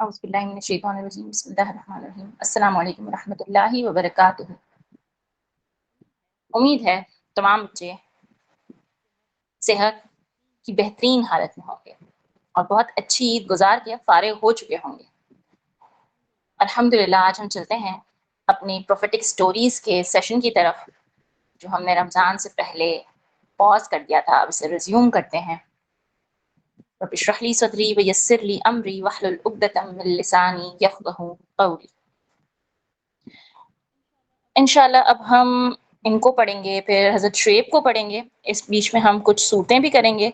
اعوذ باللہ من الشیطان الرجیم بسم اللہ الرحمن الرحیم السلام علیکم ورحمۃ اللہ وبرکاتہ۔ امید ہے تمام بچے صحت کی بہترین حالت میں ہوں گے اور بہت اچھی عید گزار کے فارغ ہو چکے ہوں گے۔ الحمدللہ آج ہم چلتے ہیں اپنی پروفیٹک سٹوریز کے سیشن کی طرف جو ہم نے رمضان سے پہلے پاز کر دیا تھا، اب اسے ریزیوم کرتے ہیں۔ رب اشرح لی صدری ویسر لی امری واحلل عقدۃ من لسانی یفقہوا قولی۔ انشاءاللہ اب ہم ان کو پڑھیں گے، پھر حضرت شعیب کو پڑھیں گے، اس بیچ میں ہم کچھ صورتیں بھی کریں گے۔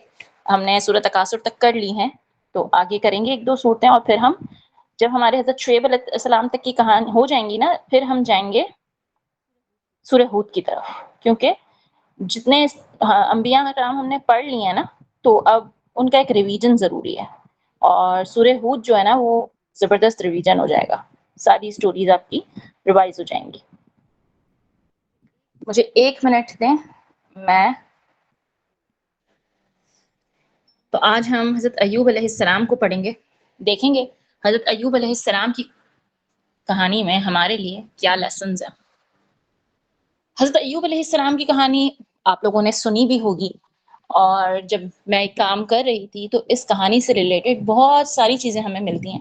ہم نے سورۃ تکاثر تک کر لی ہیں تو آگے کریں گے ایک دو صورتیں، اور پھر ہم جب ہمارے حضرت شعیب علیہ السلام تک کی کہانی ہو جائیں گی نا، پھر ہم جائیں گے سورہ ہود کی طرف، کیونکہ جتنے انبیاء کرام ہم نے پڑھ لی ہیں نا، تو اب ان کا ایک ریویژن ضروری ہے، اور سورہ ہود جو ہے نا وہ زبردست ریویژن ہو جائے گا، ساری سٹوریز آپ کی ریوائز ہو جائیں گی۔ مجھے 1 منٹ دیں میں تو آج ہم حضرت ایوب علیہ السلام کو پڑھیں گے، دیکھیں گے حضرت ایوب علیہ السلام کی کہانی میں ہمارے لیے کیا لیسنز ہیں۔ حضرت ایوب علیہ السلام کی کہانی آپ لوگوں نے سنی بھی ہوگی، اور جب میں کام کر رہی تھی تو اس کہانی سے ریلیٹڈ بہت ساری چیزیں ہمیں ملتی ہیں،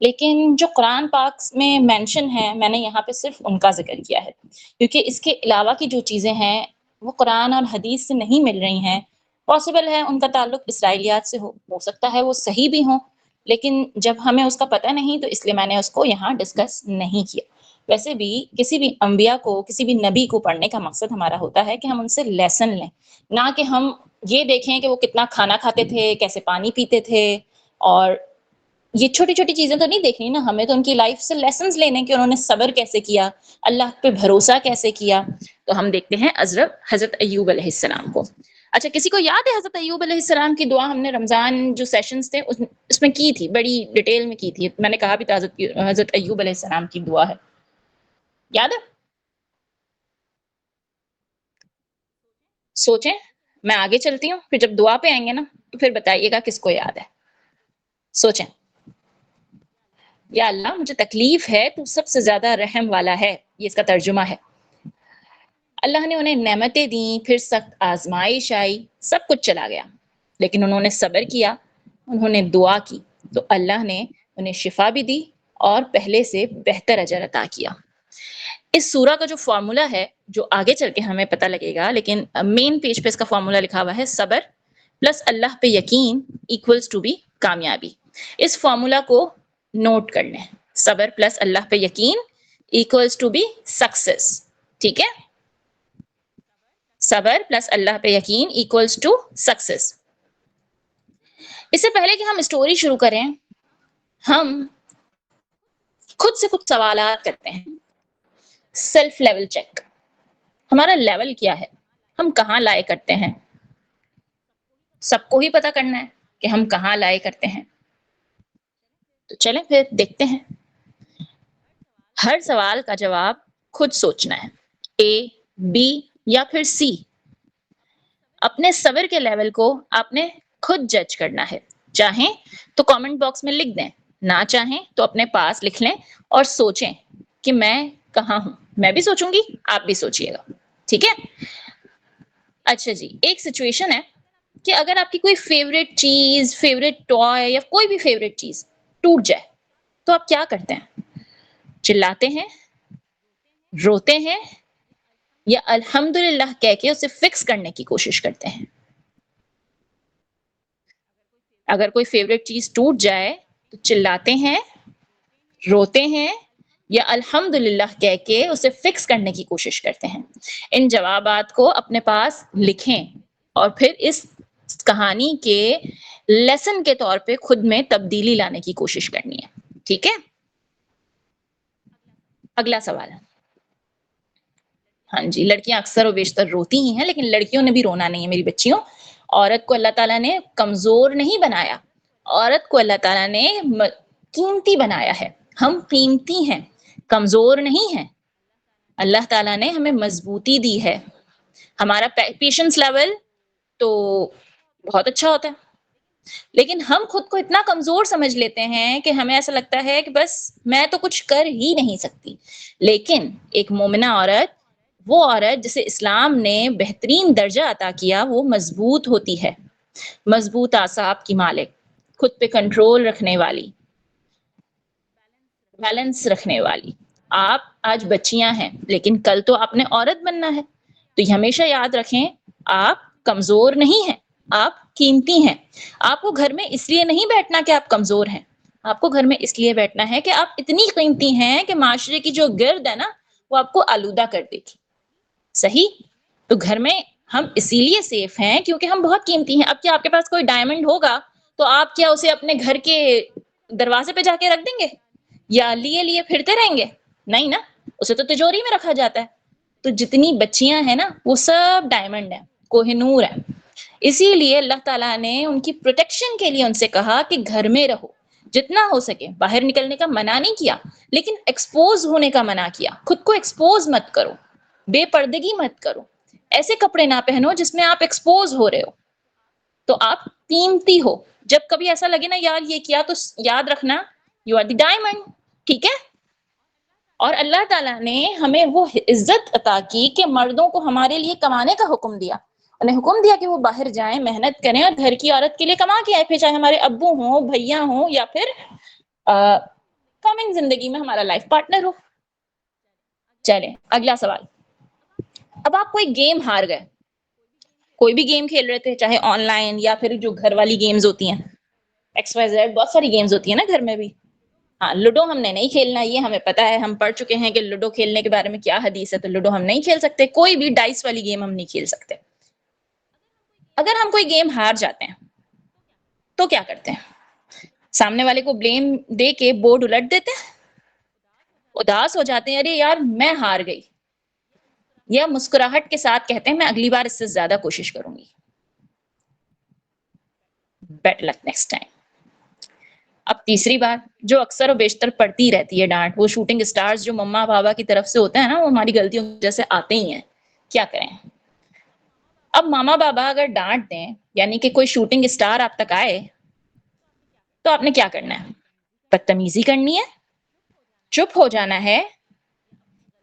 لیکن جو قرآن پاک میں مینشن ہے میں نے یہاں پہ صرف ان کا ذکر کیا ہے، کیونکہ اس کے علاوہ کی جو چیزیں ہیں وہ قرآن اور حدیث سے نہیں مل رہی ہیں۔ پاسبل ہے ان کا تعلق اسرائیلیات سے ہو سکتا ہے وہ صحیح بھی ہوں، لیکن جب ہمیں اس کا پتہ نہیں تو اس لیے میں نے اس کو یہاں ڈسکس نہیں کیا۔ ویسے بھی کسی بھی انبیاء کو، کسی بھی نبی کو پڑھنے کا مقصد ہمارا ہوتا ہے کہ ہم ان سے لیسن لیں، نہ کہ ہم یہ دیکھیں کہ وہ کتنا کھانا کھاتے تھے، کیسے پانی پیتے تھے، اور یہ چھوٹی چھوٹی چیزیں تو نہیں دیکھنی نا، ہمیں تو ان کی لائف سے لیسنز لینے کہ انہوں نے صبر کیسے کیا، اللہ پہ بھروسہ کیسے کیا۔ تو ہم دیکھتے ہیں حضرت ایوب علیہ السلام کو۔ اچھا، کسی کو یاد ہے حضرت ایوب علیہ السلام کی دعا؟ ہم نے رمضان جو سیشنز تھے اس میں کی تھی، بڑی ڈیٹیل میں کی تھی، میں نے کہا بھی تھا حضرت ایوب علیہ السلام کی دعا ہے، یاد ہے؟ سوچیں، میں آگے چلتی ہوں، پھر جب دعا پہ آئیں گے نا تو پھر بتائیے گا کس کو یاد ہے۔ سوچیں۔ یا اللہ مجھے تکلیف ہے، تو سب سے زیادہ رحم والا ہے، یہ اس کا ترجمہ ہے۔ اللہ نے انہیں نعمتیں دیں، پھر سخت آزمائش آئی، سب کچھ چلا گیا، لیکن انہوں نے صبر کیا، انہوں نے دعا کی، تو اللہ نے انہیں شفا بھی دی اور پہلے سے بہتر اجر عطا کیا۔ اس سورہ کا جو فارمولا ہے جو آگے چل کے ہمیں پتہ لگے گا، لیکن مین پیج پہ اس کا فارمولا لکھا ہوا ہے، صبر پلس اللہ پہ یقین ایکولز ٹو بی کامیابی۔ اس فارمولا کو نوٹ کر لیں، صبر پلس اللہ پہ یقین ایکولز ٹو بی سکسیس، ٹھیک ہے؟ صبر پلس اللہ پہ یقین ایکولز ٹو سکسیس۔ اس سے پہلے کہ ہم اسٹوری شروع کریں، ہم خود سے کچھ سوالات کرتے ہیں۔ سیلف لیول چیک، ہمارا لیول کیا ہے، ہم کہاں لائے کرتے ہیں؟ سب کو ہی پتہ کرنا ہے کہ ہم کہاں لائے کرتے ہیں، تو چلیں پھر دیکھتے ہیں۔ ہر سوال کا جواب خود سوچنا ہے، اے، بی یا پھر سی۔ اپنے صبر کے لیول کو آپ نے خود جج کرنا ہے، چاہیں تو کامنٹ باکس میں لکھ دیں، نہ چاہیں تو اپنے پاس لکھ لیں اور سوچیں کہ میں کہاں ہوں۔ میں بھی سوچوں گی، آپ بھی سوچئے گا، ٹھیک ہے؟ اچھا جی، ایک سچویشن ہے کہ اگر آپ کی کوئی فیوریٹ چیز، فیوریٹ ٹوائے یا کوئی بھی فیوریٹ چیز ٹوٹ جائے تو آپ کیا کرتے ہیں؟ چلاتے ہیں، روتے ہیں، یا الحمدللہ کہہ کے اسے فکس کرنے کی کوشش کرتے ہیں؟ اگر کوئی فیوریٹ چیز ٹوٹ جائے تو چلاتے ہیں، روتے ہیں، یا الحمدللہ کہہ کے اسے فکس کرنے کی کوشش کرتے ہیں؟ ان جوابات کو اپنے پاس لکھیں اور پھر اس کہانی کے لیسن کے طور پہ خود میں تبدیلی لانے کی کوشش کرنی ہے، ٹھیک ہے؟ اگلا سوال۔ ہاں جی، لڑکیاں اکثر و بیشتر روتی ہی ہیں، لیکن لڑکیوں نے بھی رونا نہیں ہے میری بچیوں۔ عورت کو اللہ تعالیٰ نے کمزور نہیں بنایا، عورت کو اللہ تعالیٰ نے قیمتی بنایا ہے۔ ہم قیمتی ہیں، کمزور نہیں ہیں۔ اللہ تعالیٰ نے ہمیں مضبوطی دی ہے۔ ہمارا پیشنس لیول تو بہت اچھا ہوتا ہے، لیکن ہم خود کو اتنا کمزور سمجھ لیتے ہیں کہ ہمیں ایسا لگتا ہے کہ بس میں تو کچھ کر ہی نہیں سکتی. لیکن ایک مومنہ عورت، وہ عورت جسے اسلام نے بہترین درجہ عطا کیا، وہ مضبوط ہوتی ہے، مضبوط اعصاب کی مالک، خود پہ کنٹرول رکھنے والی، بیلنس رکھنے والی. آپ آج بچیاں ہیں لیکن کل تو آپ نے عورت بننا ہے. تو یہ ہمیشہ یاد رکھیں، آپ کمزور نہیں ہیں، آپ قیمتی ہیں. آپ کو گھر میں اس لیے نہیں بیٹھنا کہ آپ کمزور ہیں، آپ کو گھر میں اس لیے بیٹھنا ہے کہ آپ اتنی قیمتی ہیں کہ معاشرے کی جو گرد ہے نا وہ آپ کو آلودہ کر دے گی. صحیح؟ تو گھر میں ہم اسی لیے سیف ہیں کیونکہ ہم بہت قیمتی ہیں. اب کیا آپ کے پاس کوئی ڈائمنڈ ہوگا تو آپ کیا اسے اپنے گھر کے دروازے پہ جا کے رکھ دیں گے یا لیے لیے پھرتے رہیں گے؟ نہیں نا، اسے تو تجوری میں رکھا جاتا ہے. تو جتنی بچیاں ہیں نا وہ سب ڈائمنڈ ہیں، کوہ نور ہے. اسی لیے اللہ تعالیٰ نے ان کی پروٹیکشن کے لیے ان سے کہا کہ گھر میں رہو، جتنا ہو سکے. باہر نکلنے کا منع نہیں کیا لیکن ایکسپوز ہونے کا منع کیا. خود کو ایکسپوز مت کرو، بے پردگی مت کرو، ایسے کپڑے نہ پہنو جس میں آپ ایکسپوز ہو رہے ہو. تو آپ قیمتی ہو. جب کبھی ایسا لگے نا یار یہ کیا، تو یاد رکھنا یو آر دی ڈائمنڈ. ٹھیک ہے؟ اور اللہ تعالیٰ نے ہمیں وہ عزت عطا کی کہ مردوں کو ہمارے لیے کمانے کا حکم دیا. انہیں حکم دیا کہ وہ باہر جائیں، محنت کریں اور گھر کی عورت کے لیے کما کے آئے، پھر چاہے ہمارے ابو ہوں، بھیا ہوں، یا پھر کمنگ زندگی میں ہمارا لائف پارٹنر ہو. چلیں اگلا سوال. اب آپ کوئی گیم ہار گئے، کوئی بھی گیم کھیل رہے تھے، چاہے آن لائن یا پھر جو گھر والی گیمز ہوتی ہیں، ایکس وائی زیڈ، بہت ساری گیمز ہوتی ہیں نا گھر میں بھی. ہاں، لوڈو ہم نے نہیں کھیلنا، یہ ہمیں پتا ہے، ہم پڑھ چکے ہیں کہ لوڈو کھیلنے کے بارے میں کیا حدیث ہے. تو لوڈو ہم نہیں کھیل سکتے، کوئی بھی ڈائس والی گیم ہم نہیں کھیل سکتے. اگر ہم کوئی گیم ہار جاتے ہیں تو کیا کرتے ہیں؟ سامنے والے کو بلیم دے کے بورڈ الٹ دیتے ہیں، اداس ہو جاتے ہیں، ارے یار میں ہار گئی، یا مسکراہٹ کے ساتھ کہتے ہیں میں اگلی بار اس سے زیادہ کوشش کروں گی، بیٹر لک نیکسٹ ٹائم. اب تیسری بات جو اکثر و بیشتر پڑتی رہتی ہے ڈانٹ، وہ شوٹنگ اسٹارز جو مما بابا کی طرف سے ہوتے ہیں نا، وہ ہماری غلطیوں کی وجہ سے آتے ہی ہیں. کیا کریں؟ اب ماما بابا اگر ڈانٹ دیں، یعنی کہ کوئی شوٹنگ اسٹار آپ تک آئے، تو آپ نے کیا کرنا ہے؟ بدتمیزی کرنی ہے، چپ ہو جانا ہے،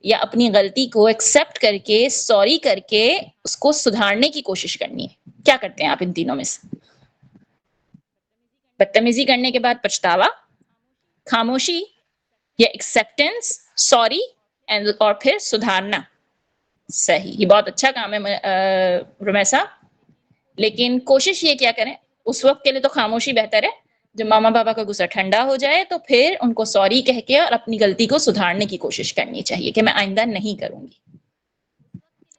یا اپنی غلطی کو ایکسپٹ کر کے، سوری کر کے اس کو سدھارنے کی کوشش کرنی ہے؟ کیا کرتے ہیں آپ ان تینوں میں سے؟ بدتمیزی کرنے کے بعد پچھتاوا، خاموشی، یا ایکسپٹینس، سوری، اور پھر سدھارنا. صحیح، یہ بہت اچھا کام ہے رمیسا. لیکن کوشش یہ کیا کریں، اس وقت کے لیے تو خاموشی بہتر ہے. جب ماما بابا کا غصہ ٹھنڈا ہو جائے تو پھر ان کو سوری کہہ کے اور اپنی غلطی کو سدھارنے کی کوشش کرنی چاہیے کہ میں آئندہ نہیں کروں گی.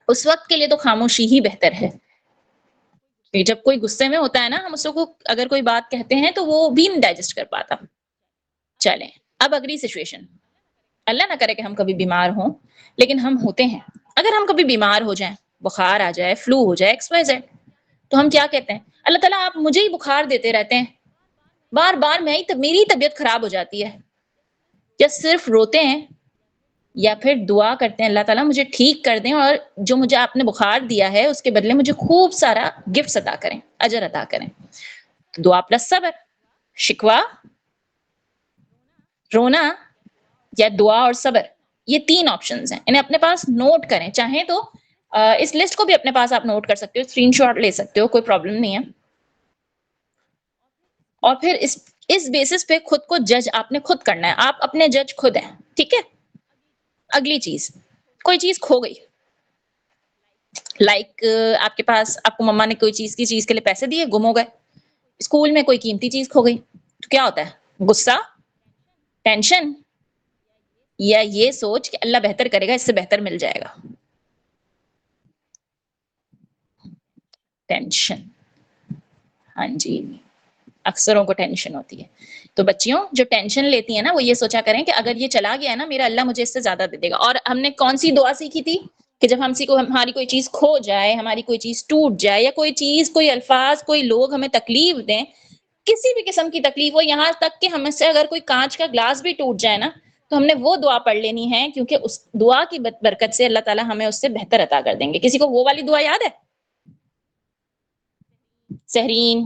اس وقت کے لیے تو خاموشی ہی بہتر ہے. جب کوئی غصے میں ہوتا ہے نا، ہم اس کو اگر کوئی بات کہتے ہیں تو وہ بھی نہیں ڈائجسٹ کر پاتا. چلیں اب اگلی سچویشن. اللہ نہ کرے کہ ہم کبھی بیمار ہوں، لیکن ہم ہوتے ہیں. اگر ہم کبھی بیمار ہو جائیں، بخار آ جائے، فلو ہو جائے، ایکس وائی زیڈ، تو ہم کیا کہتے ہیں؟ اللہ تعالیٰ آپ مجھے ہی بخار دیتے رہتے ہیں، بار بار میری طبیعت خراب ہو جاتی ہے. یا صرف روتے ہیں یا پھر دعا کرتے ہیں اللہ تعالیٰ مجھے ٹھیک کر دیں، اور جو مجھے آپ نے بخار دیا ہے اس کے بدلے مجھے خوب سارا گفٹس عطا کریں، اجر عطا کریں. تو دعا پلس صبر. شکوہ، رونا، یا دعا اور صبر، یہ تین آپشنز ہیں. انہیں اپنے پاس نوٹ کریں، چاہیں تو اس لسٹ کو بھی اپنے پاس آپ نوٹ کر سکتے ہو، اسکرین شاٹ لے سکتے ہو، کوئی پرابلم نہیں ہے. اور پھر اس بیسس پہ خود کو جج آپ نے خود کرنا ہے، آپ اپنے جج خود ہیں. ٹھیک ہے؟ اگلی چیز، کوئی چیز کھو گئی، لائک آپ کے پاس، آپ کو مما نے کوئی چیز کے لیے پیسے دیے، گم ہو گئے. اسکول میں کوئی قیمتی چیز کھو گئی، تو کیا ہوتا ہے؟ غصہ، ٹینشن، یا یہ سوچ کہ اللہ بہتر کرے گا، اس سے بہتر مل جائے گا؟ ٹینشن. ہاں جی، اکثروں کو ٹینشن ہوتی ہے. تو بچیوں جو ٹینشن لیتی ہیں نا، وہ یہ سوچا کریں کہ اگر یہ چلا گیا ہے نا، میرا اللہ مجھے اس سے زیادہ دے دے گا. اور ہم نے کون سی دعا سیکھی تھی کہ جب ہماری کوئی چیز کھو جائے، ہماری کوئی چیز ٹوٹ جائے، یا کوئی چیز، کوئی الفاظ، کوئی لوگ ہمیں تکلیف دیں، کسی بھی قسم کی تکلیف ہو، یہاں تک کہ ہم سے اگر کوئی کانچ کا گلاس بھی ٹوٹ جائے نا، تو ہم نے وہ دعا پڑھ لینی ہے، کیونکہ اس دعا کی برکت سے اللہ تعالیٰ ہمیں اس سے بہتر عطا کر دیں گے. کسی کو وہ والی دعا یاد ہے؟ سہرین،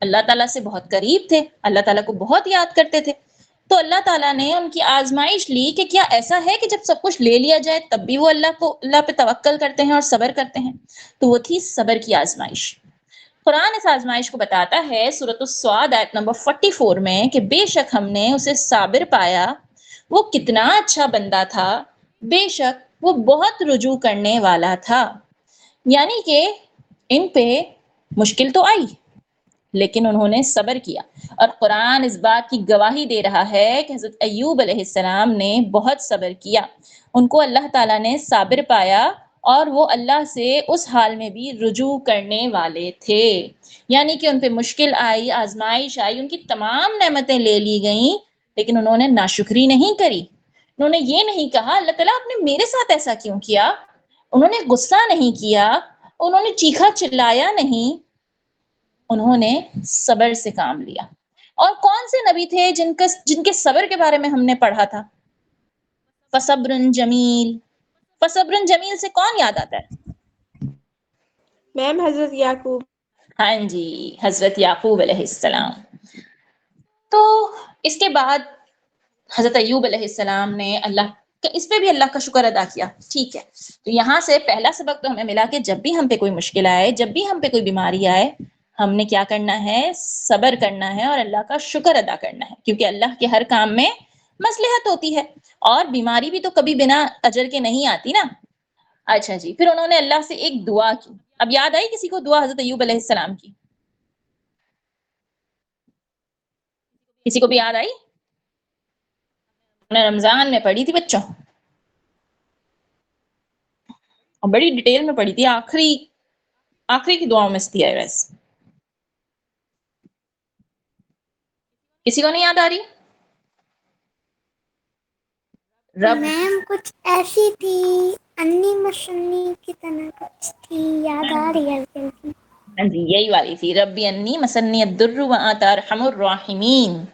اللہ تعالیٰ سے بہت قریب تھے، اللہ تعالیٰ کو بہت یاد کرتے تھے، تو اللہ تعالیٰ نے ان کی آزمائش لی کہ کیا ایسا ہے کہ جب سب کچھ لے لیا جائے تب بھی وہ اللہ پہ توکل کرتے ہیں اور صبر کرتے ہیں؟ تو وہ تھی صبر کی آزمائش۔ قرآن اس آزمائش کو بتاتا ہے سورۃ الصاد آیت نمبر 44 میں کہ بے شک ہم نے اسے صابر پایا، وہ کتنا اچھا بندہ تھا، بے شک وہ بہت رجوع کرنے والا تھا۔ یعنی کہ ان پہ مشکل تو آئی لیکن انہوں نے صبر کیا، اور قرآن اس بات کی گواہی دے رہا ہے کہ حضرت ایوب علیہ السلام نے بہت صبر کیا، ان کو اللہ تعالیٰ نے صابر پایا اور وہ اللہ سے اس حال میں بھی رجوع کرنے والے تھے۔ یعنی کہ ان پہ مشکل آئی، آزمائش آئی، ان کی تمام نعمتیں لے لی گئیں لیکن انہوں نے ناشکری نہیں کری، انہوں نے یہ نہیں کہا اللہ تعالیٰ آپ نے میرے ساتھ ایسا کیوں کیا، انہوں نے غصہ نہیں کیا، انہوں نے چیخا چلایا نہیں، انہوں نے صبر سے کام لیا۔ اور کون سے نبی تھے جن کے صبر کے بارے میں ہم نے پڑھا تھا؟ فصبر جمیل، فصبر جمیل سے کون یاد آتا ہے؟ میم حضرت یعقوب۔ ہاں جی، حضرت یعقوب علیہ السلام۔ تو اس کے بعد حضرت ایوب علیہ السلام نے اس پہ بھی اللہ کا شکر ادا کیا۔ ٹھیک ہے، تو یہاں سے پہلا سبق تو ہمیں ملا کہ جب بھی ہم پہ کوئی مشکل آئے، جب بھی ہم پہ کوئی بیماری آئے، ہم نے کیا کرنا ہے؟ صبر کرنا ہے اور اللہ کا شکر ادا کرنا ہے، کیونکہ اللہ کے ہر کام میں مصلحت ہوتی ہے، اور بیماری بھی تو کبھی بنا اجر کے نہیں آتی نا۔ اچھا جی، پھر انہوں نے اللہ سے ایک دعا کی۔ اب یاد آئی کسی کو دعا حضرت ایوب علیہ السلام کی؟ کسی کو بھی یاد آئی؟ انہوں نے رمضان میں پڑھی تھی بچوں، اور بڑی ڈیٹیل میں پڑھی تھی، آخری کی دعاؤں میں سے تھی ویسے۔ کسی کو نہیں یاد آ رہی؟ رب میم کچھ ایسی تھی، انی مسنی کی طرح کچھ تھی، یاد آ رہی ہے ہلکی ہلکی۔ ہاں جی، یہی والی تھی، ربی انی مسنی الضر وانت ارحم الراحمین۔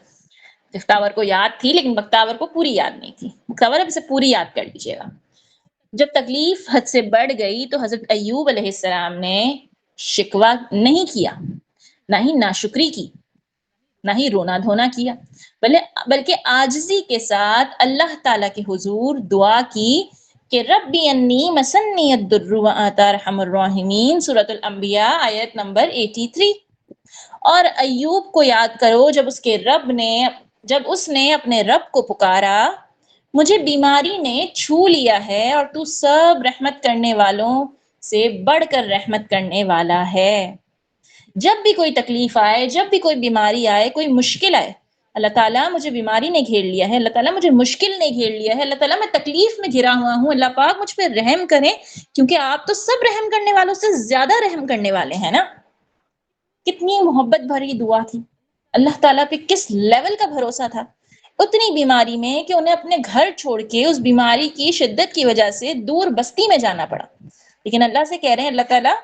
بختاور کو یاد تھی لیکن بختاور کو پوری یاد نہیں تھی، بختاور اب اسے پوری یاد کر لیجیے گا۔ جب تکلیف حد سے بڑھ گئی تو حضرت ایوب علیہ السلام نے شکوہ نہیں کیا، نہ ہی ناشکری کی، نہ ہی رونا دھونا کیا، بلکہ عاجزی کے ساتھ اللہ تعالیٰ کے حضور دعا کی کہ ربی انی مسنی الضر وانت ارحم الراحمین، سورۃ الانبیاء آیت نمبر 83۔ اور ایوب کو یاد کرو جب اس نے اپنے رب کو پکارا، مجھے بیماری نے چھو لیا ہے اور تو سب رحمت کرنے والوں سے بڑھ کر رحمت کرنے والا ہے۔ جب بھی کوئی تکلیف آئے، جب بھی کوئی بیماری آئے، کوئی مشکل آئے، اللہ تعالیٰ مجھے بیماری نے گھیر لیا ہے، اللہ تعالیٰ مجھے مشکل نے گھیر لیا ہے، اللہ تعالیٰ میں تکلیف میں گھرا ہوا ہوں، اللہ پاک مجھ پہ رحم کریں، کیونکہ آپ تو سب رحم کرنے والوں سے زیادہ رحم کرنے والے ہیں نا۔ کتنی محبت بھری دعا تھی، اللہ تعالیٰ پہ کس لیول کا بھروسہ تھا، اتنی بیماری میں کہ انہیں اپنے گھر چھوڑ کے اس بیماری کی شدت کی وجہ سے دور بستی میں جانا پڑا، لیکن اللہ سے کہہ رہے ہیں اللہ تعالیٰ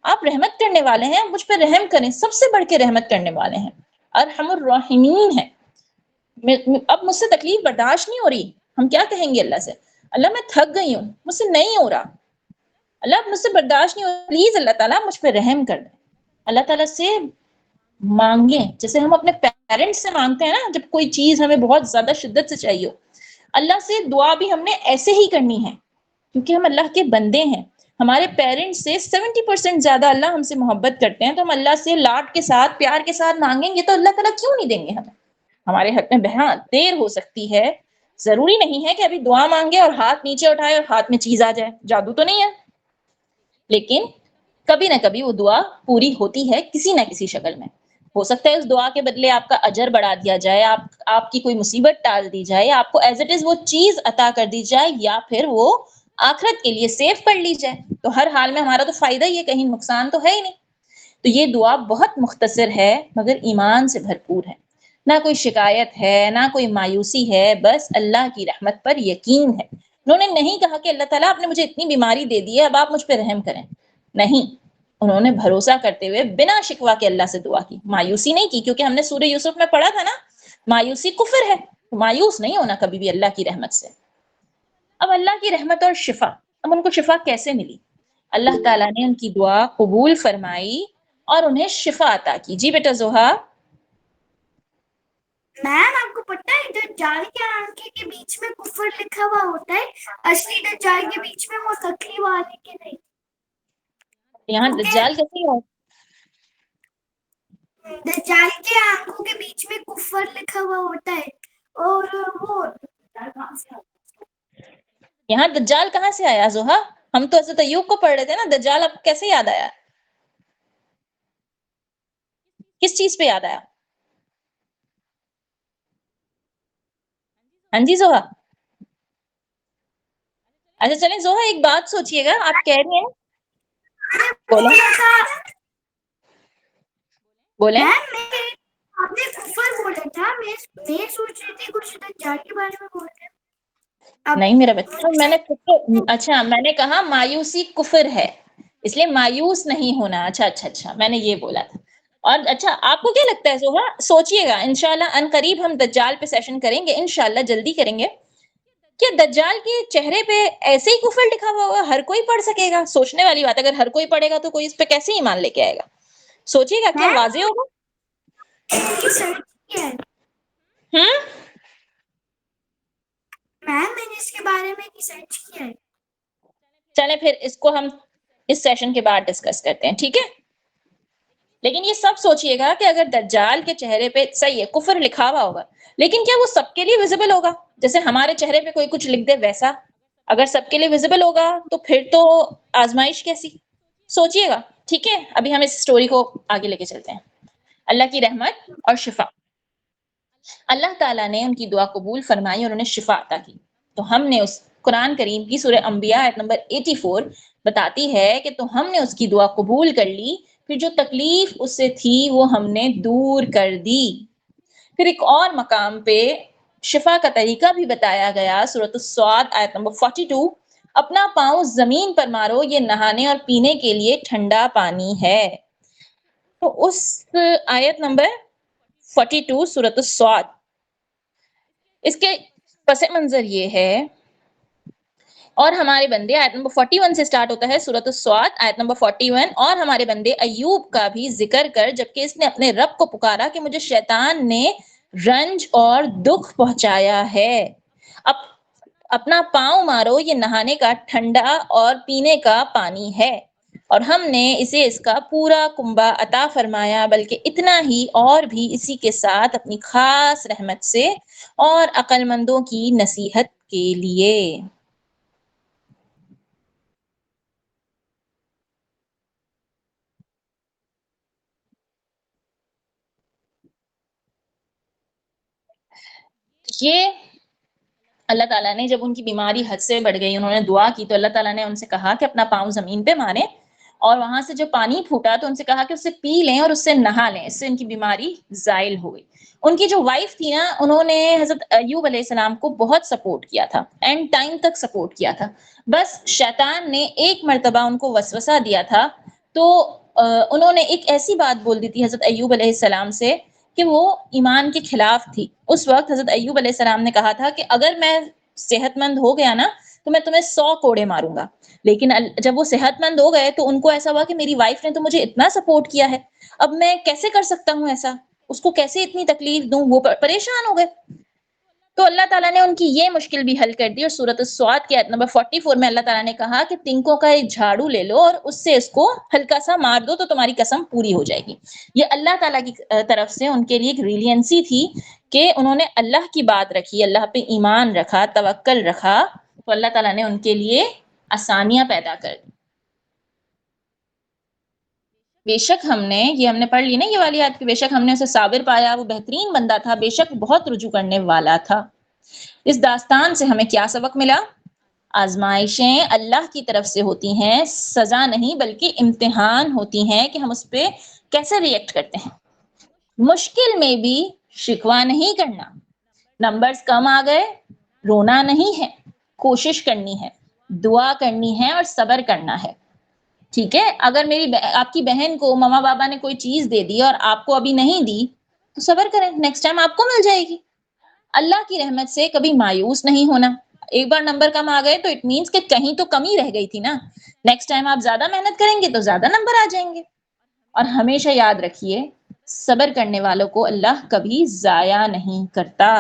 آپ رحمت کرنے والے ہیں، مجھ پہ رحم کریں، سب سے بڑھ کے رحمت کرنے والے ہیں، ارحم الراحمین ہیں۔ اب مجھ سے تکلیف برداشت نہیں ہو رہی، ہم کیا کہیں گے اللہ سے؟ اللہ میں تھک گئی ہوں، مجھ سے نہیں ہو رہا، اللہ اب مجھ سے برداشت نہیں ہو رہا، پلیز اللہ تعالیٰ مجھ پہ رحم کر دیں۔ اللہ تعالیٰ سے مانگیں جیسے ہم اپنے پیرنٹس سے مانگتے ہیں نا، جب کوئی چیز ہمیں بہت زیادہ شدت سے چاہیے ہو، اللہ سے دعا بھی ہم نے ایسے ہی کرنی ہے، کیونکہ ہم اللہ کے بندے ہیں۔ ہمارے پیرنٹس سے 70% زیادہ اللہ ہم سے محبت کرتے ہیں، تو ہم اللہ سے لاڈ کے ساتھ، پیار کے ساتھ مانگیں گے تو اللہ تعالیٰ کیوں نہیں دیں گے ہمیں؟ ہمارے حق میں بہاں دیر ہو سکتی ہے، ضروری نہیں ہے کہ ابھی دعا مانگے اور ہاتھ نیچے اٹھائے اور ہاتھ میں چیز آ جائے، جادو تو نہیں ہے، لیکن کبھی نہ کبھی وہ دعا پوری ہوتی ہے کسی نہ کسی شکل میں۔ ہو سکتا ہے اس دعا کے بدلے آپ کا اجر بڑھا دیا جائے، آپ کی کوئی مصیبت ٹال دی جائے، آپ کو ایز اٹ از وہ چیز عطا کر دی جائے، یا پھر وہ آخرت کے لیے سیو کر لی جائے، تو ہر حال میں ہمارا تو فائدہ ہی ہے، کہیں نقصان تو ہے ہی نہیں۔ تو یہ دعا بہت مختصر ہے مگر ایمان سے بھرپور ہے، نہ کوئی شکایت ہے، نہ کوئی مایوسی ہے، بس اللہ کی رحمت پر یقین ہے۔ انہوں نے نہیں کہا کہ اللہ تعالیٰ آپ نے مجھے اتنی بیماری دے دی ہے، اب آپ مجھ پہ رحم کریں، نہیں، انہوں نے بھروسہ کرتے ہوئے بنا شکوہ کے اللہ سے دعا کی، مایوسی نہیں کی، کیونکہ ہم نے سورہ یوسف میں پڑھا تھا نا، مایوسی کفر ہے، مایوس نہیں ہونا کبھی بھی اللہ کی رحمت سے۔ اب اللہ کی رحمت اور شفا، اب ان کو شفا کیسے ملی؟ اللہ تعالیٰ نے ان کی دعا قبول فرمائی اور انہیں شفا عطا کی. جی بیٹا زوہا. میم آپ کو پتہ ہے دجال کے آنکھیں کے بیچ میں کفر لکھا ہوا ہوتا ہے, اصلی دجال کے بیچ میں وہ شکلی والے کے نہیں. یہاں دجال کیسے ہے؟ دجال کے آنکھوں کے بیچ میں کفر لکھا ہوا ہوتا ہے, اور وہ یہاں دجال کہاں سے آیا زوہا؟ ہم تو حضرت ایوب کو پڑھ رہے تھے نا. دجال آپ کو کیسے یاد آیا؟ کس چیز پہ یاد آیا؟ ہاں جی زوہا. اچھا چلیں زوہا ایک بات سوچئے گا, آپ کہہ رہی ہیں, بولیں بولیں. آپ نے کفر بولا تھا, میں سوچ رہی تھی کچھ دجال کے بارے میں بول رہے ہیں. نہیں میرا بچہ, میں نے اچھا میں نے کہا مایوسی کفر ہے, اس لیے مایوس نہیں ہونا. اچھا میں نے یہ بولا تھا. اور اچھا آپ کو کیا لگتا ہے زوہا, سوچئے گا انشاءاللہ ان قریب ہم دجال پہ سیشن کریں گے, انشاءاللہ جلدی کریں گے. کیا دجال کے چہرے پہ ایسے ہی کفر لکھا ہوا ہوگا, ہر کوئی پڑھ سکے گا؟ سوچنے والی بات, اگر ہر کوئی پڑھے گا تو کوئی اس پہ کیسے ایمان لے کے آئے گا؟ سوچئے گا, کیا واضح ہوگا؟ ہم میم میں نے اس کے بارے میں ریسرچ کیا ہے. چلیں پھر اس کو ہم اس سیشن کے بعد ڈسکس کرتے ہیں, ٹھیک ہے؟ لیکن یہ سب سوچئے گا کہ اگر دجال کے چہرے پہ صحیح ہے کفر لکھا ہوا ہوگا, لیکن کیا وہ سب کے لیے ویزیبل ہوگا؟ جیسے ہمارے چہرے پہ کوئی کچھ لکھ دے ویسا, اگر سب کے لیے ویزیبل ہوگا تو پھر تو آزمائش کیسی؟ سوچئے گا, ٹھیک ہے؟ ابھی ہم اس سٹوری کو آگے لے کے چلتے ہیں. اللہ کی رحمت اور شفا. اللہ تعالیٰ نے ان کی دعا قبول فرمائی اور انہیں شفا عطا کی. تو ہم نے اس قرآن کریم کی سورہ انبیاء آیت نمبر 84 بتاتی ہے کہ تو ہم نے اس کی دعا قبول کر لی, پھر جو تکلیف اس سے تھی وہ ہم نے دور کر دی. پھر ایک اور مقام پہ شفا کا طریقہ بھی بتایا گیا, سورۃ الصاد آیت نمبر 42, اپنا پاؤں زمین پر مارو, یہ نہانے اور پینے کے لیے ٹھنڈا پانی ہے. تو اس آیت نمبر 42 سورۃ الصاد, اس کے پس منظر یہ ہے, اور ہمارے بندے آیت نمبر 41 سے سٹارٹ ہوتا ہے سورۃ الصاد آیت نمبر 41, اور ہمارے بندے ایوب کا بھی ذکر کر, جبکہ اس نے اپنے رب کو پکارا کہ مجھے شیطان نے رنج اور دکھ پہنچایا ہے. اب اپنا پاؤں مارو, یہ نہانے کا ٹھنڈا اور پینے کا پانی ہے, اور ہم نے اسے اس کا پورا کنبہ عطا فرمایا, بلکہ اتنا ہی اور بھی اسی کے ساتھ اپنی خاص رحمت سے اور عقل مندوں کی نصیحت کے لیے. یہ اللہ تعالیٰ نے جب ان کی بیماری حد سے بڑھ گئی, انہوں نے دعا کی, تو اللہ تعالیٰ نے ان سے کہا کہ اپنا پاؤں زمین پہ ماریں, اور وہاں سے جو پانی پھوٹا تو ان سے کہا کہ اسے پی لیں اور اس سے نہا لیں, اس سے ان کی بیماری زائل ہو گئی. ان کی جو وائف تھی نا, انہوں نے حضرت ایوب علیہ السلام کو بہت سپورٹ کیا تھا, اینڈ ٹائم تک سپورٹ کیا تھا. بس شیطان نے ایک مرتبہ ان کو وسوسہ دیا تھا, تو انہوں نے ایک ایسی بات بول دی تھی حضرت ایوب علیہ السلام سے کہ وہ ایمان کے خلاف تھی. اس وقت حضرت ایوب علیہ السلام نے کہا تھا کہ اگر میں صحت مند ہو گیا نا تو میں تمہیں 100 کوڑے ماروں گا. لیکن جب وہ صحت مند ہو گئے تو ان کو ایسا ہوا کہ میری وائف نے تو مجھے اتنا سپورٹ کیا ہے, اب میں کیسے کر سکتا ہوں ایسا, اس کو کیسے اتنی تکلیف دوں, وہ پریشان ہو گئے. تو اللہ تعالیٰ نے ان کی یہ مشکل بھی حل کر دی, اور سورۃ الصاد کی آیت نمبر 44 میں اللہ تعالیٰ نے کہا کہ تنکوں کا ایک جھاڑو لے لو اور اس سے اس کو ہلکا سا مار دو تو تمہاری قسم پوری ہو جائے گی. یہ اللہ تعالیٰ کی طرف سے ان کے لیے ایک ریلینسی تھی کہ انہوں نے اللہ کی بات رکھی, اللہ پہ ایمان رکھا, توکل رکھا, تو اللہ تعالیٰ نے ان کے لیے آسانیاں پیدا کر دی. بے شک ہم نے پڑھ لی نا یہ والی آیت, بے شک ہم نے اسے صابر پایا, وہ بہترین بندہ تھا, بے شک بہت رجوع کرنے والا تھا. اس داستان سے ہمیں کیا سبق ملا؟ آزمائشیں اللہ کی طرف سے ہوتی ہیں, سزا نہیں بلکہ امتحان ہوتی ہیں کہ ہم اس پہ کیسے ریئیکٹ کرتے ہیں. مشکل میں بھی شکوہ نہیں کرنا, نمبرز کم آ گئے رونا نہیں ہے, کوشش کرنی ہے, دعا کرنی ہے اور صبر کرنا ہے. ٹھیک ہے, اگر آپ کی بہن کو ماما بابا نے کوئی چیز دے دی اور آپ کو ابھی نہیں دی تو صبر کریں, نیکسٹ ٹائم آپ کو مل جائے گی. اللہ کی رحمت سے کبھی مایوس نہیں ہونا. ایک بار نمبر کم آ گئے تو اٹ مینس کہ کہیں تو کمی رہ گئی تھی نا, نیکسٹ ٹائم آپ زیادہ محنت کریں گے تو زیادہ نمبر آ جائیں گے. اور ہمیشہ یاد رکھیے صبر کرنے والوں کو اللہ کبھی ضائع نہیں کرتا.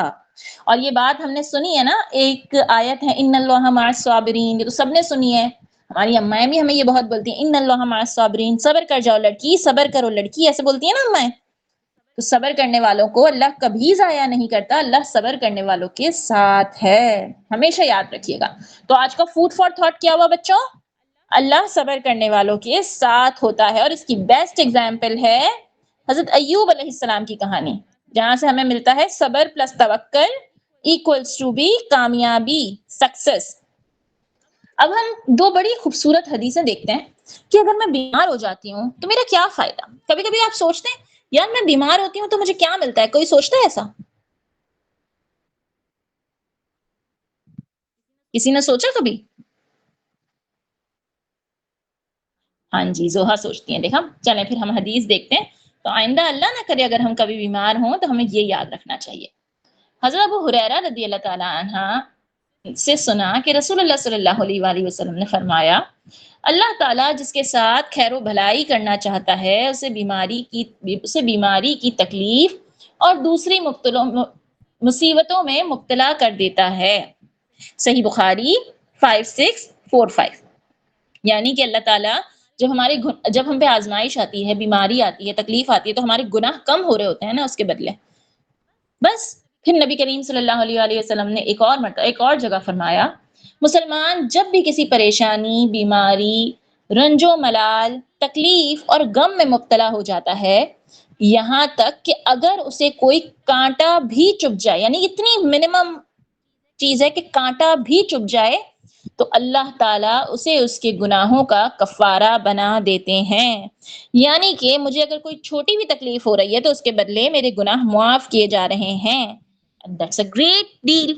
اور یہ بات ہم نے سنی ہے نا، ایک آیت ہے ان اللہ مع الصابرین، یہ تو سب نے سنی ہے. ہماری امائیں بھی ہمیں یہ بہت بولتی ہیں ان اللہ مع الصابرین، صبر کر جاؤ لڑکی، صبر کرو لڑکی، ایسے بولتی ہیں نا امائیں. تو صبر کرنے والوں کو اللہ کبھی ضائع نہیں کرتا، اللہ صبر کرنے والوں کے ساتھ ہے، ہمیشہ یاد رکھیے گا. تو آج کا فوڈ فار تھاٹ کیا ہوا بچوں؟ اللہ صبر کرنے والوں کے ساتھ ہوتا ہے. اور اس کی بیسٹ ایگزامپل ہے حضرت ایوب علیہ السلام کی کہانی، جہاں سے ہمیں ملتا ہے صبر پلس توکل ایکولس ٹو بی کامیابی، سکسس. اب ہم دو بڑی خوبصورت حدیثیں دیکھتے ہیں کہ اگر میں بیمار ہو جاتی ہوں تو میرا کیا فائدہ. کبھی کبھی آپ سوچتے ہیں یار میں بیمار ہوتی ہوں تو مجھے کیا ملتا ہے؟ کوئی سوچتا ہے ایسا؟ کسی نے سوچا کبھی؟ ہاں جی، زوہا سوچتی ہیں. دیکھا، چلیں پھر ہم حدیث دیکھتے ہیں. تو آئندہ اللہ نہ کرے اگر ہم کبھی بیمار ہوں تو ہمیں یہ یاد رکھنا چاہیے. حضرت ابو ہریرہ رضی اللہ تعالی عنہ سے سنا کہ رسول اللہ صلی اللہ علیہ وآلہ وسلم نے فرمایا اللہ تعالیٰ جس کے ساتھ خیر و بھلائی کرنا چاہتا ہے اسے بیماری کی تکلیف اور دوسری مصیبتوں میں مبتلا کر دیتا ہے. صحیح بخاری 5645. یعنی کہ اللہ تعالیٰ جب ہم پہ آزمائش آتی ہے، بیماری آتی ہے، تکلیف آتی ہے، تو ہمارے گناہ کم ہو رہے ہوتے ہیں نا اس کے بدلے. بس پھر نبی کریم صلی اللہ علیہ وآلہ وسلم نے ایک اور جگہ فرمایا مسلمان جب بھی کسی پریشانی، بیماری، رنج و ملال، تکلیف اور غم میں مبتلا ہو جاتا ہے، یہاں تک کہ اگر اسے کوئی کانٹا بھی چبھ جائے، یعنی اتنی منیمم چیز ہے کہ کانٹا بھی چبھ جائے، تو اللہ تعالیٰ اسے اس کے گناہوں کا کفارہ بنا دیتے ہیں. یعنی کہ مجھے اگر کوئی چھوٹی بھی تکلیف ہو رہی ہے تو اس کے بدلے میرے گناہ معاف کیے جا رہے ہیں. That's a great deal.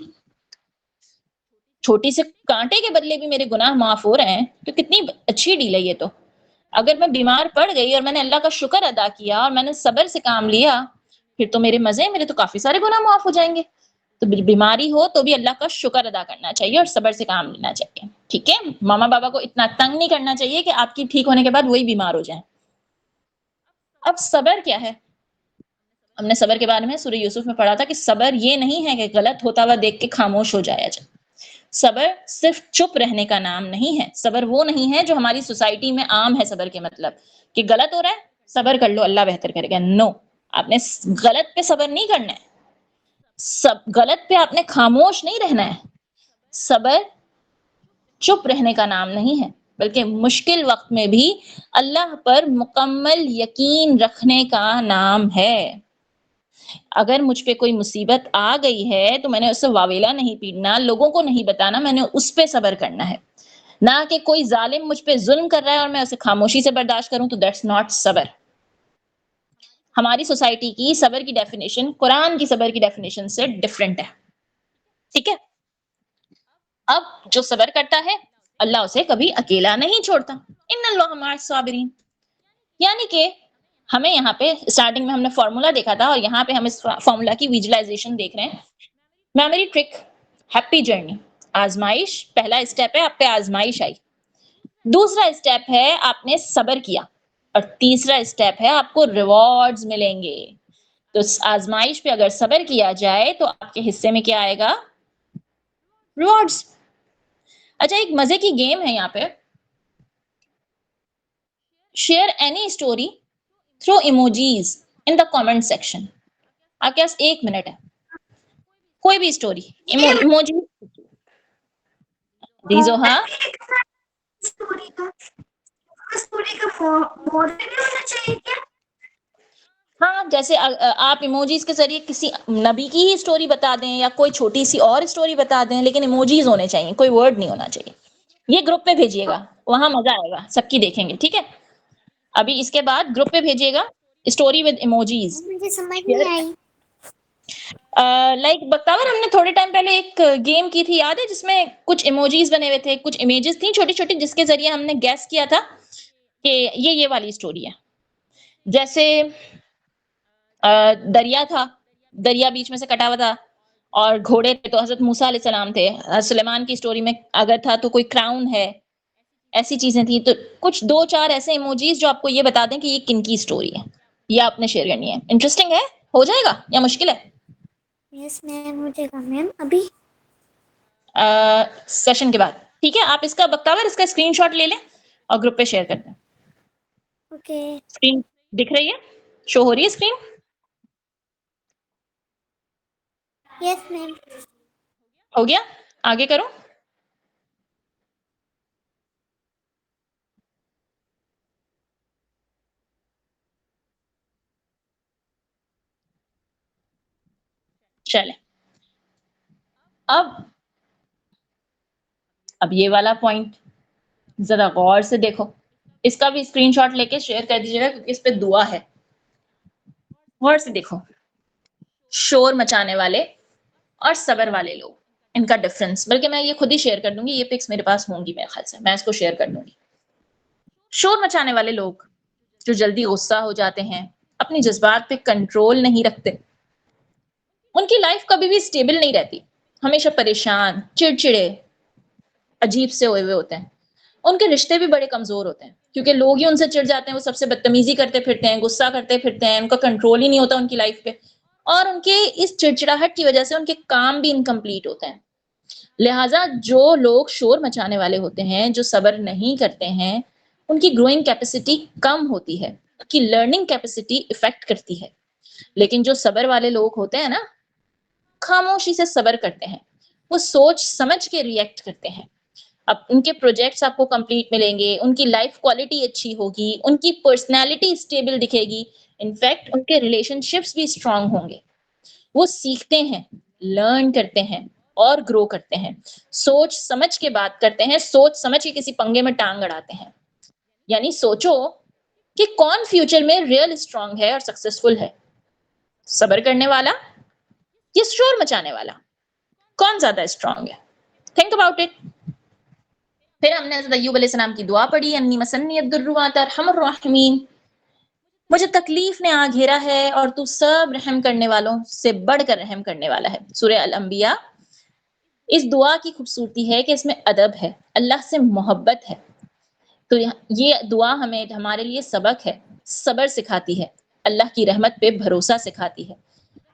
چھوٹی سے کانٹے کے بدلے بھی میرے گناہ معاف ہو رہے ہیں تو کتنی اچھی ڈیل ہے یہ. تو اگر میں بیمار پڑ گئی اور میں نے اللہ کا شکر ادا کیا اور میں نے صبر سے کام لیا، پھر تو میرے تو کافی سارے گناہ معاف ہو جائیں گے. تو بیماری ہو تو بھی اللہ کا شکر ادا کرنا چاہیے اور صبر سے کام لینا چاہیے. ٹھیک ہے، ماما بابا کو اتنا تنگ نہیں کرنا چاہیے کہ آپ کی ٹھیک ہونے کے بعد وہی بیمار ہو جائیں. اب صبر کیا ہے؟ ہم نے صبر کے بارے میں سورہ یوسف میں پڑھا تھا کہ صبر یہ نہیں ہے کہ غلط ہوتا ہوا دیکھ کے خاموش ہو جایا جائے. صبر صرف چپ رہنے کا نام نہیں ہے. صبر وہ نہیں ہے جو ہماری سوسائٹی میں عام ہے. صبر کے مطلب کہ غلط ہو رہا ہے صبر کر لو اللہ بہتر کرے گا. نو، آپ نے غلط پہ صبر نہیں کرنا ہے. غلط پہ آپ نے خاموش نہیں رہنا ہے. صبر چپ رہنے کا نام نہیں ہے، بلکہ مشکل وقت میں بھی اللہ پر مکمل یقین رکھنے کا نام ہے. اگر مجھ پہ کوئی مصیبت آ گئی ہے تو میں نے اسے واویلا نہیں پیٹنا، لوگوں کو نہیں بتانا، میں نے اس پہ صبر کرنا ہے. نہ کہ کوئی ظالم مجھ پہ ظلم کر رہا ہے اور میں اسے خاموشی سے برداشت کروں، تو دیٹس ناٹ صبر. ہماری سوسائٹی کی صبر کی ڈیفینیشن قرآن کی صبر کی ڈیفینیشن سے ڈفرینٹ ہے. ٹھیک ہے، اب جو صبر کرتا ہے اللہ اسے کبھی اکیلا نہیں چھوڑتا. ان اللہ مع الصابرین. یعنی کہ ہمیں یہاں پہ اسٹارٹنگ میں ہم نے فارمولا دیکھا تھا اور یہاں پہ ہم اس فارمولا کی ویژلائزیشن دیکھ رہے ہیں. Memory trick, happy journey. آزمائش پہلا اسٹیپ ہے، آپ پہ آزمائش آئی. دوسرا اسٹیپ ہے آپ نے صبر کیا، اور تیسرا اسٹیپ ہے آپ کو ریوارڈز ملیں گے. تو آزمائش پہ اگر صبر کیا جائے تو آپ کے حصے میں کیا آئے گا؟ ریوارڈز. اچھا، ایک مزے کی گیم ہے یہاں پہ. Share any story through emojis in the comment section. آپ کے پاس 1 منٹ ہے. کوئی بھی اسٹوری ایموجی دیزو. ہاں اسٹوری کا ماڈل نہیں ہونا چاہیے کیا؟ ہاں، جیسے آپ ایموجیز کے ذریعے کسی نبی کی ہی اسٹوری بتا دیں یا کوئی چھوٹی سی اور اسٹوری بتا دیں، لیکن ایموجیز ہونے چاہیے، کوئی ورڈ نہیں ہونا چاہیے. یہ گروپ پہ بھیجیے گا، وہاں مزہ آئے گا، سب کی دیکھیں گے. ٹھیک ہے، ابھی اس کے بعد گروپ پہ بھیجیے گا اسٹوری ود ایموجیز. مجھے سمجھ نہیں آئی. لائک بختاور، ہم نے تھوڑے ٹائم پہلے ایک گیم کی تھی، یاد ہے، جس میں کچھ ایموجیز بنے ہوئے تھے، کچھ امیجز تھیں چھوٹی چھوٹی، جس کے ذریعے ہم نے گیس کیا تھا کہ یہ والی اسٹوری ہے. جیسے دریا تھا، دریا بیچ میں سے کٹا ہوا تھا، اور گھوڑے تھے تو حضرت موسیٰ علیہ السلام تھے. سلیمان کی اسٹوری میں اگر تھا تو کوئی کراؤن ہے. ایسی چیزیں تھیں. تو کچھ 2-4 ایسے ایموجیز جو آپ کو یہ بتا دیں کہ یہ کن کی اسٹوری ہے, یہ آپ نے شیئر کرنی ہے. انٹرسٹنگ ہے, ہو جائے گا یا مشکل ہے؟ یس میم ہو جائے گا میم ابھی سیشن کے بعد. ٹھیک ہے, آپ اس کا بکتاور اس کا اسکرین شاٹ لے لیں اور گروپ پہ شیئر کر دیں. اوکے. اسکرین دکھ رہی ہے, شو ہو رہی ہے اسکرین؟ یس میم. ہو گیا, آگے کرو. چلیں, اب یہ والا پوائنٹ ذرا غور سے دیکھو. اس کا بھی اسکرین شاٹ لے کے شیئر کر دیجیے گا کیونکہ اس پہ دعا ہے. غور سے دیکھو, شور مچانے والے اور صبر والے لوگ, ان کا ڈفرنس. بلکہ میں یہ خود ہی شیئر کر دوں گی, یہ پکس میرے پاس ہوں گی میرے خیال سے, میں اس کو شیئر کر دوں گی. شور مچانے والے لوگ جو جلدی غصہ ہو جاتے ہیں, اپنی جذبات پہ کنٹرول نہیں رکھتے, ان کی لائف کبھی بھی اسٹیبل نہیں رہتی, ہمیشہ پریشان, چڑچڑے, عجیب سے ہوئے ہوتے ہیں. ان کے رشتے بھی بڑے کمزور ہوتے ہیں کیونکہ لوگ ہی ان سے چڑ جاتے ہیں, وہ سب سے بدتمیزی کرتے پھرتے ہیں, غصہ کرتے پھرتے ہیں, ان کا کنٹرول ہی نہیں ہوتا ان کی لائف پہ, اور ان کے اس چڑچڑاہٹ کی وجہ سے ان کے کام بھی انکمپلیٹ ہوتے ہیں. لہٰذا جو لوگ شور مچانے والے ہوتے ہیں, جو صبر نہیں کرتے ہیں, ان کی گروئنگ کیپیسٹی کم ہوتی ہے, ان کی لرننگ کیپیسٹی افیکٹ کرتی ہے. لیکن جو صبر والے لوگ ہوتے ہیں نا, خاموشی سے صبر کرتے ہیں, وہ سوچ سمجھ کے ریئیکٹ کرتے ہیں. اب ان کے پروجیکٹس آپ کو کمپلیٹ ملیں گے, ان کی لائف کوالٹی اچھی ہوگی, ان کی پرسنالٹی اسٹیبل دکھے گی, انفیکٹ ان کے ریلیشن شپس بھی اسٹرانگ ہوں گے. وہ سیکھتے ہیں, لرن کرتے ہیں اور گرو کرتے ہیں, سوچ سمجھ کے بات کرتے ہیں, سوچ سمجھ کے کسی پنگے میں ٹانگ اڑاتے ہیں. یعنی سوچو کہ کون فیوچر میں ریئل اسٹرانگ ہے اور سکسیسفل ہے, صبر کرنے والا یا شور مچانے والا؟ کون زیادہ اسٹرانگ ہے؟ Think about it. پھر ہم نے حضرت ایوب علیہ السلام کی دعا پڑھی, انی مسنی الضر وانت ارحم الراحمین, مجھے تکلیف نے آ گھیرا ہے اور تو سب رحم کرنے والوں سے بڑھ کر رحم کرنے والا ہے. سورہ الانبیاء. اس دعا کی خوبصورتی ہے کہ اس میں ادب ہے, اللہ سے محبت ہے. تو یہ دعا ہمارے لیے سبق ہے, صبر سکھاتی ہے, اللہ کی رحمت پہ بھروسہ سکھاتی ہے,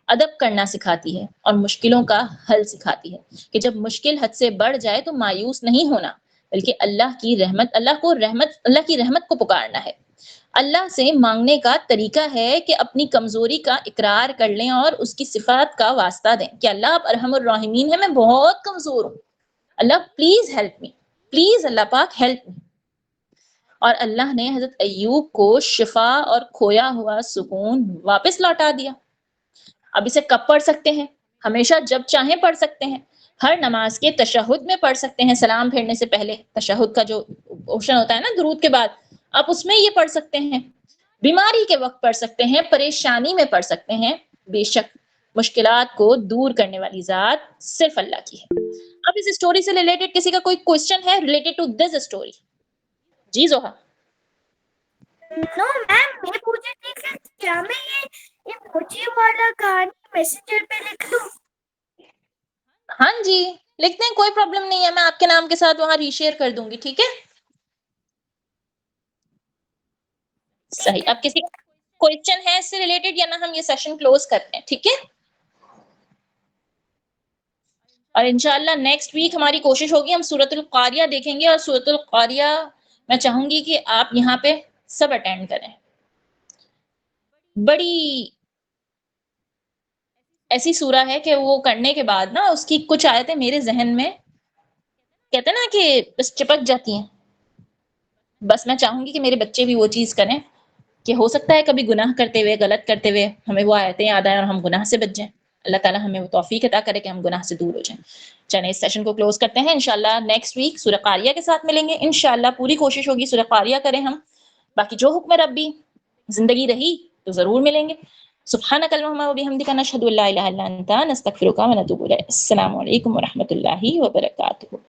ادب کرنا سکھاتی ہے, اور مشکلوں کا حل سکھاتی ہے کہ جب مشکل حد سے بڑھ جائے تو مایوس نہیں ہونا, بلکہ اللہ کی رحمت کو پکارنا ہے. اللہ سے مانگنے کا طریقہ ہے کہ اپنی کمزوری کا اقرار کر لیں اور اس کی صفات کا واسطہ دیں کہ اللہ آپ ارحم الراحمین ہیں, میں بہت کمزور ہوں, اللہ پلیز ہیلپ می, پلیز اللہ پاک ہیلپ می. اور اللہ نے حضرت ایوب کو شفا اور کھویا ہوا سکون واپس لوٹا دیا. اب اسے کب پڑھ سکتے ہیں؟ ہمیشہ جب چاہیں پڑھ سکتے ہیں. ہر نماز کے تشہد میں پڑھ سکتے ہیں, سلام پھیرنے سے پہلے تشہد کا جو آپشن ہوتا ہے نا درود کے بعد, آپ اس میں یہ پڑھ سکتے ہیں. بیماری کے وقت پڑھ سکتے ہیں, پریشانی میں پڑھ سکتے ہیں. بے شک مشکلات کو دور کرنے والی ذات صرف اللہ کی ہے. اب اس اسٹوری سے ریلیٹڈ کسی کا کوئی کوشچن ہے ریلیٹڈ ٹو دس اسٹوری؟ جی زوہا. نو میم میں پوچھ رہی تھی کہ کیا میں یہ ایموجی والا کہانی میسنجر پہ لکھ لوں؟ ہاں جی لکھتے ہیں, کوئی پرابلم نہیں ہے, میں آپ کے نام کے ساتھ وہاں ریشیئر کر دوں گی. ٹھیک ہے, صحیح. اب کسی کوشچن ہے اس سے ریلیٹڈ یا نہ ہم یہ سیشن کلوز کرتے ہیں؟ ٹھیک ہے, اور انشاءاللہ نیکسٹ ویک ہماری کوشش ہوگی ہم سورۃ القاریہ دیکھیں گے, اور سورۃ القاریہ میں چاہوں گی کہ آپ یہاں پہ سب اٹینڈ کریں. بڑی ایسی سورہ ہے کہ وہ کرنے کے بعد نا اس کی کچھ آیتیں میرے ذہن میں کہتے ہیں نا کہ بس چپک جاتی ہیں. بس میں چاہوں گی کہ میرے بچے بھی وہ چیز کریں کہ ہو سکتا ہے کبھی گناہ کرتے ہوئے, غلط کرتے ہوئے ہمیں وہ آیتیں یاد آئیں اور ہم گناہ سے بچ جائیں. اللہ تعالیٰ ہمیں وہ توفیق عطا کرے کہ ہم گناہ سے دور ہو جائیں. چلیں اس سیشن کو کلوز کرتے ہیں. انشاءاللہ نیکسٹ ویک سورہ قاریہ کے ساتھ ملیں گے. انشاءاللہ پوری کوشش ہوگی سورہ قاریہ کریں ہم, باقی جو حکم ربی زندگی رہی تو ضرور ملیں گے. سبحانک اللہم و بحمدک نشہد ان لا الہ الا انت نستغفرک و نتوب الیک. السلام علیکم و رحمۃ اللہ وبرکاتہ.